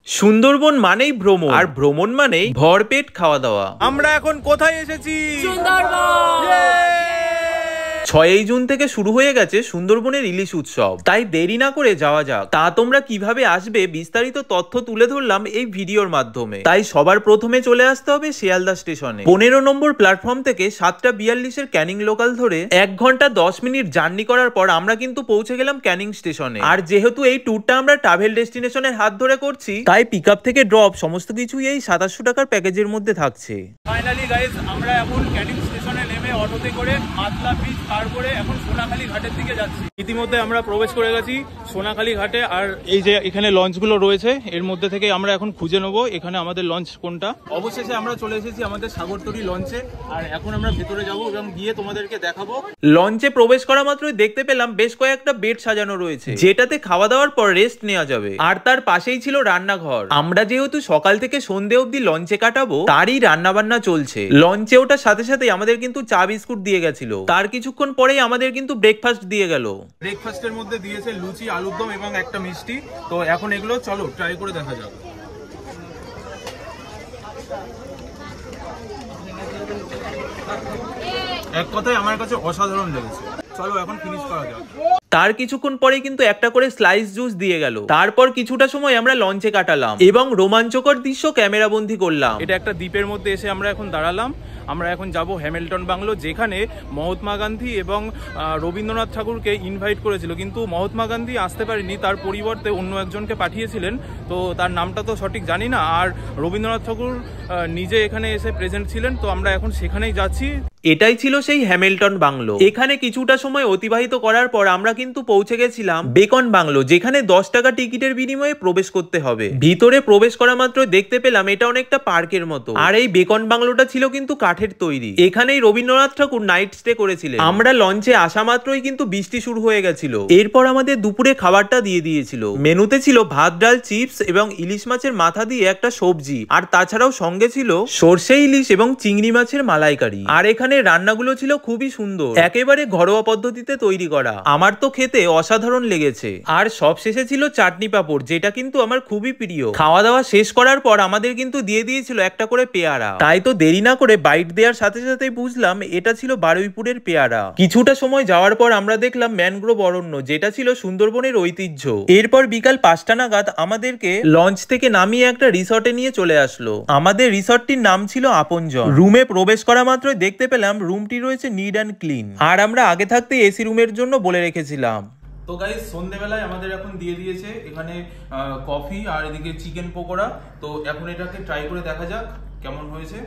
সুন্দরবন মানেই ভ্রমণ, আর ভ্রমণ মানেই ভরপেট খাওয়া দাওয়া। আমরা এখন কোথায় এসেছি? সুন্দরবন। 6 জুন থেকে শুরু হয়ে গেছে সুন্দরবনের ইলিশ উৎসব, তাই দেরি না করে যাওয়া যাক। তা তোমরা কিভাবে আসবে বিস্তারিত তথ্য তুলে ধরলাম এই ভিডিওর মাধ্যমে। তাই সবার প্রথমে চলে আসতে হবে শিয়ালদা স্টেশনে। 15 নম্বর প্ল্যাটফর্ম থেকে 7:42 ক্যানিং লোকাল ধরে 1 ঘন্টা 10 মিনিট জার্নি করার পর আমরা কিন্তু পৌঁছে গেলাম ক্যানিং স্টেশনে। আর যেহেতু এই ট্যুরটা আমরা ট্রাভেল ডেস্টিনেশনের হাত ধরে করছি, তাই পিকআপ থেকে ড্রপ সমস্ত কিছুই এই 2700 টাকার প্যাকেজের মধ্যে থাকছে। ফাইনালি গাইস, আমরা এখন ক্যানিং স্টেশনে নেমে অটোতে করে মাতলা ব্রিজ পার করে এখন সোনাখালী ঘাটের দিকে যাচ্ছি। ইতিমধ্যে আমরা প্রবেশ করে গেছি সোনাখালী ঘাটে। আর এই যে এখানে লঞ্চগুলো রয়েছে, এর মধ্যে থেকে আমরা এখন খুঁজে নেবো এখানে আমাদের লঞ্চ কোনটা। অবশেষে আমরা চলে এসেছি আমাদের সাগরতরী লঞ্চে, আর এখন আমরা ভেতরে যাবো এবং গিয়ে তোমাদেরকে দেখাবো। লঞ্চে প্রবেশ করা মাত্রই দেখতে পেলাম বেশ কয়েকটা বেড সাজানো রয়েছে, যেটাতে খাওয়া দাওয়ার পর রেস্ট নেওয়া যাবে। আর তার পাশেই ছিল রান্নাঘর। আমরা যেহেতু সকাল থেকে সন্ধে অবধি লঞ্চে কাটাবো, তারই রান্না বান্না চলছে। লঞ্চে ওঠার সাথে সাথে আমাদের কিন্তু চা বিস্কুট দিয়ে গেছিল। তার কিছুক্ষণ পরেই আমাদের কিন্তু ব্রেকফাস্ট দিয়ে গেল। ব্রেকফাস্টের মধ্যে দিয়েছে লুচি, আলুর দম এবং একটা মিষ্টি। তো এখন এগুলো চলো ট্রাই করে দেখা যাক। এক কথায় আমার কাছে অসাধারণ লেগেছে। চলো এখন ফিনিশ করা যাক। তার কিছুক্ষণ পরে কিন্তু একটা করে স্লাইস জুস দিয়ে গেল। তারপর কিছুটা সময় আমরা লঞ্চে কাটালাম এবং রোমাঞ্চকর দৃশ্য ক্যামেরা বন্দী করলাম। এটা একটা দ্বীপের মধ্যে এসে আমরা এখন দাঁড়ালাম। আমরা এখন যাব হ্যামিল্টন বাংলো, যেখানে মহাত্মা গান্ধী এবং রবীন্দ্রনাথ ঠাকুরকে ইনভাইট করেছিল, কিন্তু মহাত্মা গান্ধী আসতে পারেনি, তার পরিবর্তে অন্য একজনকে পাঠিয়েছিলেন। তো তার নামটা তো সঠিক জানি না। আর রবীন্দ্রনাথ ঠাকুর নিজে এখানে এসে প্রেজেন্ট ছিলেন। তো আমরা এখন সেখানেই যাচ্ছি। এটাই ছিল সেই হ্যামিল্টন বাংলো। এখানে কিছুটা সময় অতিবাহিত করার পর আমরা কিন্তু পৌঁছে গেছিলাম বেকন বাংলো, যেখানে 10 টাকা টিকিটের বিনিময়ে প্রবেশ করতে হবে। ভিতরে প্রবেশ করা মাত্র দেখতে পেলাম এটা অনেকটা পার্কের মতো। আর এই বেকন বাংলোটা ছিল কিন্তু কাঠের তৈরি। এখানেই রবীন্দ্রনাথ ঠাকুর নাইট স্টে করেছিলেন। আমরা লঞ্চে আসা মাত্রই কিন্তু বৃষ্টি শুরু হয়ে গেছিল। এরপর আমাদের দুপুরে খাবারটা দিয়ে দিয়েছিল। মেনুতে ছিল ভাত, ডাল, চিপস এবং ইলিশ মাছের মাথা দিয়ে একটা সবজি। আর তাছাড়াও সঙ্গে ছিল সর্ষে ইলিশ এবং চিংড়ি মাছের মালাইকারি। আর এখানে রান্নাগুলো ছিল খুবই সুন্দর, একেবারে ঘরোয়া পদ্ধতিতে তৈরি করা। আমার তো খেতে অসাধারণ লেগেছে। আর সবশেষে ছিল চাটনি পাঁপড়, যেটা কিন্তু আমার খুবই প্রিয়। খাওয়া দাওয়া শেষ করার পর আমাদের কিন্তু দিয়ে দিয়েছিল একটা করে পেয়ারা। তাই তো দেরি না করে বাইট দেওয়ার সাথে সাথে বুঝলাম এটা ছিল বারুইপুরের পেয়ারা। কিছুটা সময় যাওয়ার পর আমরা দেখলাম ম্যানগ্রোভ অরণ্য, যেটা ছিল সুন্দরবনের ঐতিহ্য। এরপর বিকাল 5টা নাগাদ আমাদেরকে লঞ্চ থেকে নামিয়ে একটা রিসর্টে নিয়ে চলে আসলো। আমাদের রিসর্টটির নাম ছিল আপনজন। রুমে প্রবেশ করা মাত্রই দেখতে পেলাম রুমটি রয়েছে নিট অ্যান্ড ক্লিন। আর আমরা আগে থাকতে এসি রুমের জন্য বলে রেখেছিলাম। তো গাইস, সন্ধ্যেবেলায় আমাদের এখন দিয়ে দিয়েছে এখানে কফি আর এদিকে চিকেন পকোড়া। তো এখন এটাকে ট্রাই করে দেখা যাক কেমন হয়েছে।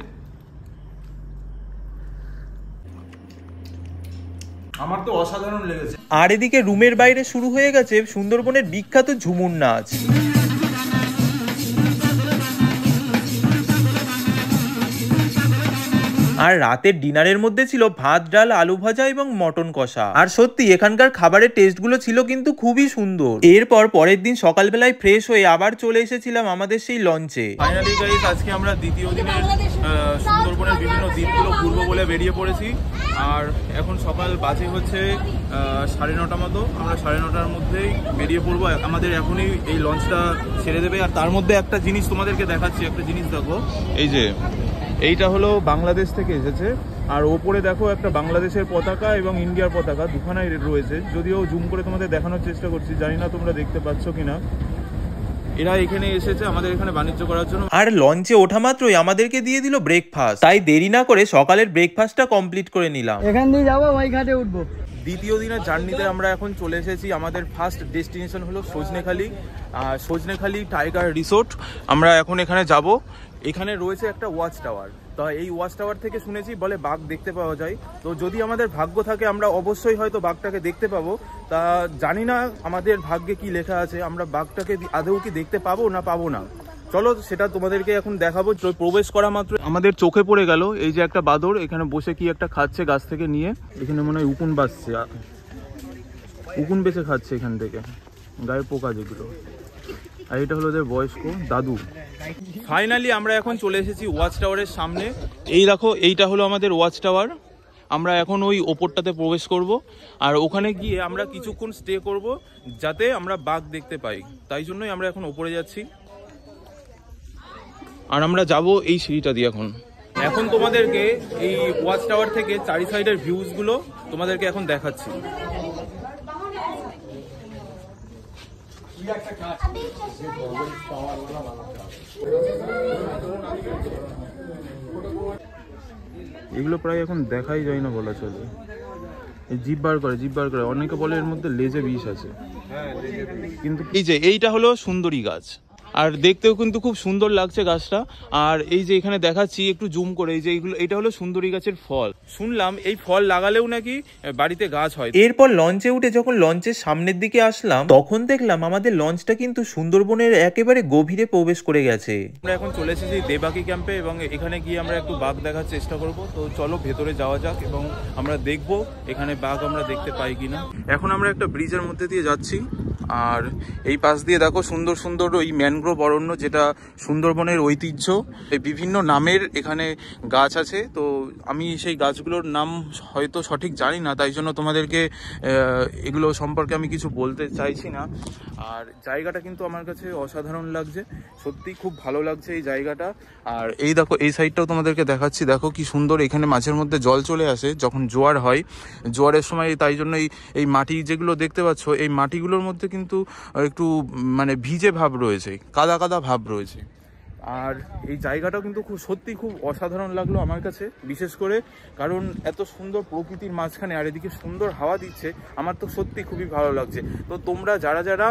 আমার তো অসাধারণ লেগেছে। আর এদিকে রুমের বাইরে শুরু হয়ে গেছে সুন্দরবনের বিখ্যাত ঝুমুর নাচ। আর রাতের ডিনারের মধ্যে ছিল ভাত, ডাল, আলু ভাজা এবং মটন কষা। আর সত্যি এখানকার খাবারের টেস্ট গুলো ছিল কিন্তু খুবই সুন্দর। এরপর পরের দিন সকালবেলায় ফ্রেশ হয়ে আবার চলে এসেছিলাম আমাদের সেই লঞ্চে। ফাইনালি গাইস, আজকে আমরা দ্বিতীয় দিনের সুন্দরবনের বিভিন্ন দ্বীপগুলো ঘুরবো বলে বেরিয়ে পড়েছি। আর এখন সকাল বাজে হচ্ছে 9:30 মতো। আমরা 9:30টার মধ্যেই বেরিয়ে পড়বো। আমাদের এখনই এই লঞ্চটা ছেড়ে দেবে। আর তার মধ্যে একটা জিনিস তোমাদেরকে দেখাচ্ছি। একটা জিনিস দেখো, এই যে এইটা হলো বাংলাদেশ থেকে এসেছে। আর ওপরে দেখো একটা বাংলাদেশের পতাকা এবং ইন্ডিয়ার পতাকা দুখানাই রয়েছে। যদিও জুম করে তোমাদের দেখানোর চেষ্টা করছি, জানি না তোমরা দেখতে পাচ্ছ কিনা। এরা এখানে এসেছে আমাদের এখানে বাণিজ্য করার জন্য। আর লঞ্চে ওঠা মাত্রই আমাদেরকে দিয়ে দিল ব্রেকফাস্ট। তাই দেরি না করে সকালের ব্রেকফাস্টটা কমপ্লিট করে নিলাম। এখান দিয়ে যাবো, ওই ঘাটে উঠবো। দ্বিতীয় দিনের জার্নিতে আমরা এখন চলে এসেছি। আমাদের ফার্স্ট ডেস্টিনেশন হলো সজনেখালি। Sajnekhali tiger resort. আমরা এখন এখানে যাব। এখানে রয়েছে একটা ওয়াচ টাওয়ার। তো এই ওয়াচ টাওয়ার থেকে শুনেছি বলে বাঘ দেখতে পাওয়া যায়। তো যদি আমাদের ভাগ্য থাকে আমরা অবশ্যই হয়তো বাঘটাকে দেখতে পাবো। তা জানি না আমাদের ভাগ্যে কি লেখা আছে, আমরা বাঘটাকে আদৌ কি দেখতে পাবো না পাবো না। চলো সেটা তোমাদেরকে এখন দেখাবো। প্রবেশ করা মাত্র আমাদের চোখে পড়ে গেল এই যে একটা বাঁদর এখানে বসে কি একটা খাচ্ছে গাছ থেকে নিয়ে। এখানে মনে হয় উকুন বাসছে, উকুন বেছে খাচ্ছে এখান থেকে, গায়ে পোকা যেগুলো। আর এটা হলো ওদের বয়স্ক দাদু। ফাইনালি আমরা এখন চলে এসেছি ওয়াচ টাওয়ারের সামনে। এই দেখো, এইটা হলো আমাদের ওয়াচ টাওয়ার। আমরা এখন ওই ওপরটাতে প্রবেশ করব। আর ওখানে গিয়ে আমরা কিছুক্ষণ স্টে করব, যাতে আমরা বাঘ দেখতে পাই। তাই জন্যই আমরা এখন ওপরে যাচ্ছি। আর আমরা যাব এই সিঁড়িটা দিয়ে। এখন তোমাদেরকে এই ওয়াচ টাওয়ার থেকে চারি সাইডের ভিউজ গুলো তোমাদেরকে এখন দেখাচ্ছি। এগুলো প্রায় এখন দেখাই যায় না বলা চলে। জিভ বার করে অনেকে বলে এর মধ্যে লেজে বিষ আছে, কিন্তু এই যে এইটা হলো সুন্দরী গাছ, আর দেখতেও কিন্তু খুব সুন্দর লাগছে গাছটা। আর এই যে এখানে দেখাচ্ছি একটু জুম করে, এই যে এটা হলো সুন্দরী গাছের ফল। শুনলাম এই ফল লাগালেও নাকি বাড়িতে গাছ হয়। এরপর লঞ্চে উঠে যখন লঞ্চের সামনের দিকে আসলাম তখন দেখলাম আমাদের লঞ্চটা কিন্তু সুন্দরবনের একেবারে গভীরে প্রবেশ করে গেছে। আমরা এখন চলে এসেছি দেবাকি ক্যাম্পে এবং এখানে গিয়ে আমরা একটু বাঘ দেখার চেষ্টা করব। তো চলো ভেতরে যাওয়া যাক এবং আমরা দেখব এখানে বাঘ আমরা দেখতে পাই কিনা। এখন আমরা একটা ব্রিজের মধ্যে দিয়ে যাচ্ছি, আর এই পাশ দিয়ে দেখো সুন্দর সুন্দর ওই ম্যানগ্রোভ অরণ্য, যেটা সুন্দরবনের ঐতিহ্য। এই বিভিন্ন নামের এখানে গাছ আছে, তো আমি সেই গাছগুলোর নাম হয়তো সঠিক জানি না, তাই জন্য তোমাদেরকে এগুলো সম্পর্কে আমি কিছু বলতে চাইছি না। আর জায়গাটা কিন্তু আমার কাছে অসাধারণ লাগছে, সত্যি খুব ভালো লাগছে এই জায়গাটা। আর এই দেখো এই সাইডটাও তোমাদেরকে দেখাচ্ছি, দেখো কি সুন্দর, এখানে মাঝের মধ্যে জল চলে আসে যখন জোয়ার হয়, জোয়ারের সময়, তাই জন্য এই মাটি যেগুলো দেখতে পাচ্ছ, এই মাটিগুলোর মধ্যে কিন্তু একটু মানে ভিজে ভাব রয়েছে, কাদা কাদা ভাব রয়েছে। আর এই জায়গাটাও কিন্তু সত্যি খুব অসাধারণ লাগলো আমার কাছে, বিশেষ করে কারণ এত সুন্দর প্রকৃতির মাঝখানে আর এদিকে সুন্দর হাওয়া দিচ্ছে, আমার তো সত্যি খুবই ভালো লাগছে। তো তোমরা যারা যারা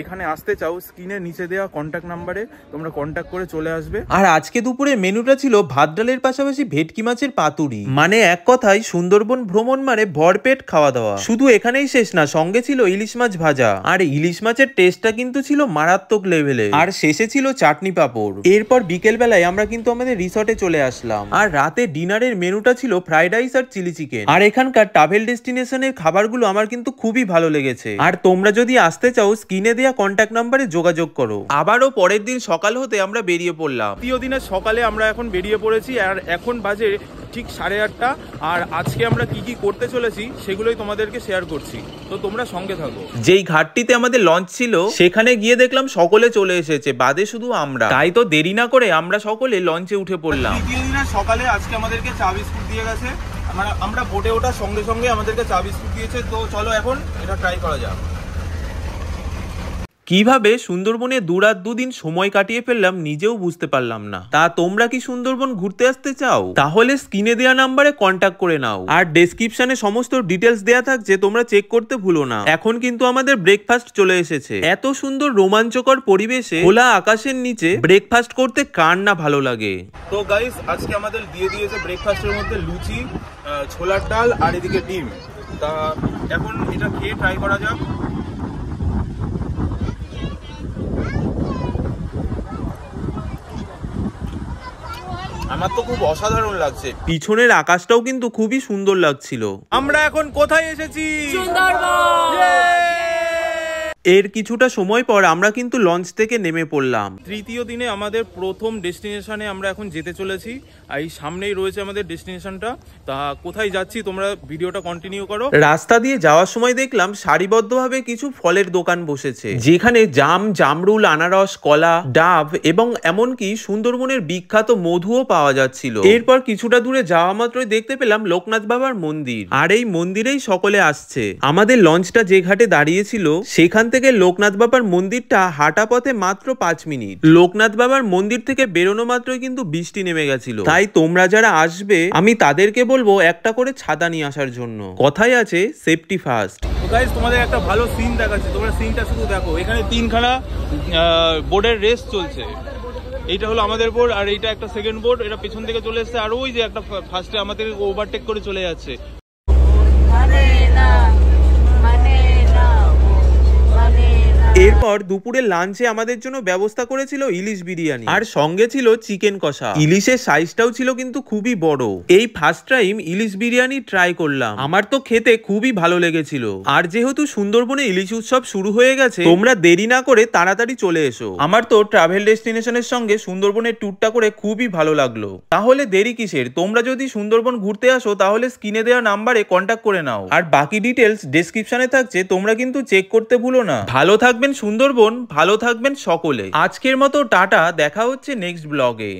এখানে আসতে চাও, স্ক্রিনের নিচে দেওয়া কন্ট্যাক্ট নাম্বারে তোমরা কন্ট্যাক্ট করে চলে আসবে। আর আজকে দুপুরে মেনুটা ছিল ভাত ডালের পাশাপাশি ভেটকি মাছের পাতুরি, মানে এক কথায় সুন্দরবন ভ্রমণ মানে ভরপেট খাওয়া দাওয়া। শুধু এখানেই শেষ না, সঙ্গে ছিল ইলিশ মাছ ভাজা, আর ইলিশ মাছের টেস্টটা কিন্তু ছিল মারাত্মক লেভেলে। আর শেষে ছিল চাটনি পাঁপড়। এরপর বিকেল বেলায় আমরা কিন্তু আমাদের রিসর্টে চলে আসলাম, আর রাতে ডিনারের মেনুটা ছিল ফ্রাইড রাইস আর চিলি চিকেন। আর এখানকার ট্রাভেল ডেস্টিনেশনের খাবারগুলো আমার কিন্তু খুবই ভালো লেগেছে। আর তোমরা যদি আসতে চাও স্ক্রিনে দেওয়া কন্ট্যাক্ট নাম্বারে যোগাযোগ করো। আবারও পরের দিন সকাল হতে আমরা বেরিয়ে পড়লাম। তৃতীয় দিনের সকালে আমরা এখন বেরিয়ে পড়েছি, আর এখন বাজে ঠিক 8:30। আর আজকে আমরা কি কি করতে চলেছি সেগুলোই তোমাদেরকে শেয়ার করছি, তো তোমরা সঙ্গে থাকো। যেই ঘাটটিতে আমাদের লঞ্চ ছিল সেখানে গিয়ে দেখলাম সকলে চলে এসেছে, বাদে শুধু আমরা। তাই তো দেরি না করে আমরা সকলে লঞ্চে উঠে পড়লাম। তৃতীয় দিনের সকালে আজকে আমাদেরকে চা বিস্কুট দিয়ে গেছে, আমরা বোটে ওঠার সঙ্গে সঙ্গে আমাদেরকে চা বিস্কুট দিয়েছে। তো চলো এখন এটা ট্রাই করা যাক। কিভাবে সুন্দরবনে দুরাত দুদিন সময় কাটিয়ে ফেললাম নিজেও বুঝতে পারলাম না। তা তোমরা কি সুন্দরবন ঘুরতে আসতে চাও? তাহলে স্ক্রিনে দেওয়া নাম্বারে কন্ট্যাক্ট করে নাও, আর ডেসক্রিপশনে সমস্ত ডিটেলস দেওয়া থাকছে, তোমরা চেক করতে ভুলো না। এখন কিন্তু আমাদের ব্রেকফাস্ট চলে এসেছে। এত সুন্দর রোমাঞ্চকর পরিবেশে খোলা আকাশের নিচে ব্রেকফাস্ট করতে কার না ভালো লাগে। তো গাইস, আজকে আমাদের দিয়ে দিয়েছে ব্রেকফাস্টের মধ্যে লুচি, ছোলার ডাল আর এদিকে ডিম। তা এখন এটা খেয়ে ট্রাই করা যাক। আমার তো খুব অসাধারণ লাগছে, পিছনের আকাশটাও কিন্তু খুবই সুন্দর লাগছিল। আমরা এখন কোথায় এসেছি? সুন্দরবন। এর কিছুটা সময় পর আমরা কিন্তু লঞ্চ থেকে নেমে পড়লাম। তৃতীয় দিনে আমাদের প্রথম ডেস্টিনেশনে আমরা এখন যেতে চলেছি, আর এই সামনেই রয়েছে আমাদের ডেস্টিনেশনটা। তা কোথায় যাচ্ছি তোমরা ভিডিওটা কন্টিনিউ করো। রাস্তা দিয়ে যাওয়ার সময় দেখলাম সারিবদ্ধভাবে কিছু ফলের দোকান বসেছে, যেখানে জাম, জামরুল, আনারস, কলা, ডাব এবং এমনকি সুন্দরবনের বিখ্যাত মধুও পাওয়া যাচ্ছিল। এরপর কিছুটা দূরে যাওয়া মাত্রই দেখতে পেলাম লোকনাথ বাবার মন্দির, আর এই মন্দিরেই সকলে আসছে। আমাদের লঞ্চটা যে ঘাটে দাঁড়িয়েছিল সেখান থেকে লোকনাথ বাবার মন্দিরটা হাঁটা পথে মাত্র 5 মিনিট। লোকনাথ বাবার মন্দির থেকে বেরোনো মাত্রই কিন্তু বৃষ্টি নেমে গেছিল, তাই তোমরা যারা আসবে আমি তাদেরকে বলবো একটা করে ছাতা নিয়ে আসার জন্য। কথাই আছে সেফটি ফার্স্ট। তো গাইস, তোমাদের একটা ভালো সিন দেখাচ্ছি, তোমরা সিনটা শুধু দেখো। এখানে 3খানা বোর্ডের রেস চলছে। এইটা হলো আমাদের বোর্ড, আর এইটা একটা সেকেন্ড বোর্ড, এটা পেছন থেকে চলে এসছে, আর ওই যে একটা ফার্স্টে আমাদের ওভারটেক করে চলে যাচ্ছে। এরপর দুপুরে লাঞ্চে আমাদের জন্য ব্যবস্থা করেছিল ইলিশ বিরিয়ানি, আর সঙ্গে ছিল চিকেন কষা। ইলিশের সাইজটাও ছিল কিন্তু খুবই বড়। এই ফার্স্ট টাইম ইলিশ বিরিয়ানি ট্রাই করলাম, আমার তো খেতে খুবই ভালো লেগেছিল। আর যেহেতু সুন্দরবনে ইলিশ উৎসব শুরু হয়ে গেছে, তোমরা দেরি না করে তাড়াতাড়ি চলে এসো। আমার তো ট্রাভেল ডেস্টিনেশনের সঙ্গে সুন্দরবনের ট্যুরটা করে খুবই ভালো লাগলো। তাহলে দেরি কিসের? তোমরা যদি সুন্দরবন ঘুরতে আসো তাহলে স্ক্রিনে দেওয়া নাম্বারে কন্ট্যাক্ট করে নাও, আর বাকি ডিটেলস ডেসক্রিপশনে থাকছে, তোমরা কিন্তু চেক করতে ভুলো না। ভালো থাকবেন, সুন্দরবন, ভালো থাকবেন সকলে। আজকের মতো টাটা, দেখা হচ্ছে নেক্সট ব্লগে।